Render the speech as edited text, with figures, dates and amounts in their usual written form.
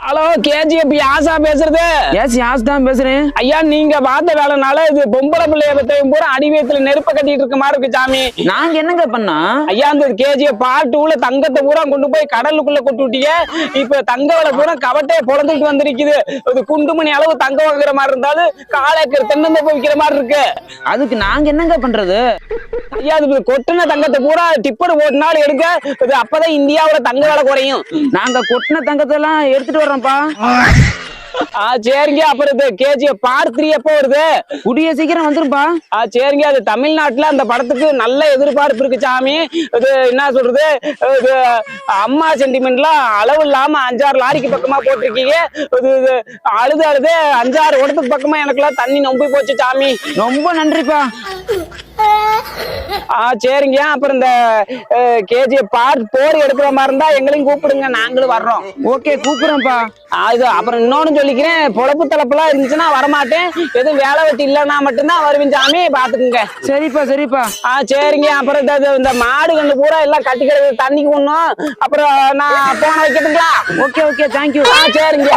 Hello KGF யாசா பேசுறது? S யாஸ் தான் பேசுறேன். ஐயா நீங்க பார்த்த வேலைனால இது பொம்பளை பிள்ளைய பத்தையும் பூரா அடிவேத்துல நெருப்ப கட்டிட்டு இருக்க மாதிரி இருக்கு சாமி. நாங்க என்னங்க பண்ணா? ஐயா அந்த கேஜிஎஃப் பாட்டுல தங்கத்தை பூரா கொண்டு போய் கடலுக்குள்ள கொண்டு விட்டிய. இப்ப தங்க விலை பூரா கவட்டையை பொழந்துட்டு வந்திருக்குது. இது குண்டுமணி அளவு தங்கம் வைக்கிற மாதிரி இருந்தாலும் காலேக்கர் தென்னந்தோப்பு வைக்கிற மாதிரி இருக்கு. அதுக்கு நாங்க என்னங்க பண்றது? ஐயா அது கொட்டின தங்கத்தை பூரா டிப்பர் போட்டுனாலும் எடுக்க இது அப்பதான் இந்தியாவோட தங்க விலை குறையும். நாங்க கொட்டின தங்கத்தை எல்லாம் எடுத்துட்டு வர்றோம்ப்பா. சரிங்க. அப்புறம் இது கேஜிஎஃப் பார்ட் 3 எப்போ வருது? கூடிய சீக்கிரம் வந்துருப்பா. சரிங்க. அது தமிழ்நாட்டுல அந்த படத்துக்கு நல்ல எதிர்பார்ப்பு இருக்கு சாமி. இது என்ன சொல்றது, இது அம்மா சென்டிமெண்ட்லாம் அளவு இல்லாம 5-6 லாரிக்கு பக்கமா போட்டிருக்கீங்க. இது அழுது 5-6 இடத்துக்கு பக்கமா எனக்குலாம் தண்ணி நம்பி போச்சு சாமி. ரொம்ப நன்றிப்பா. சரிங்க. அப்புறம் இந்த கேஜிஎஃப் பார்ட் 4 எடுக்கிற மாதிரி இருந்தா எங்களையும் கூப்பிடுங்க, நாங்களும் வர்றோம். ஓகே கூப்பிடுறோம்ப்பா. அது அப்புறம் இன்னொன்னு சொல்லிக்கிறேன், பொழப்பு தளப்புலாம் இருந்துச்சுன்னா வரமாட்டேன். எதுவும் வேலை வெட்டி இல்லைன்னா மட்டும்தான் வருவேன் சாமி, பாத்துக்குங்க. சரிப்பா சரிப்பா. சரிங்க. அப்புறம் இந்த மாடு கண்டு பூரா எல்லாம் கட்டி கிடக்கு, தண்ணிக்கு ஒண்ணும். அப்புறம் நான் போன வைக்கட்டுங்களா? Okay okay thank you. சரிங்க.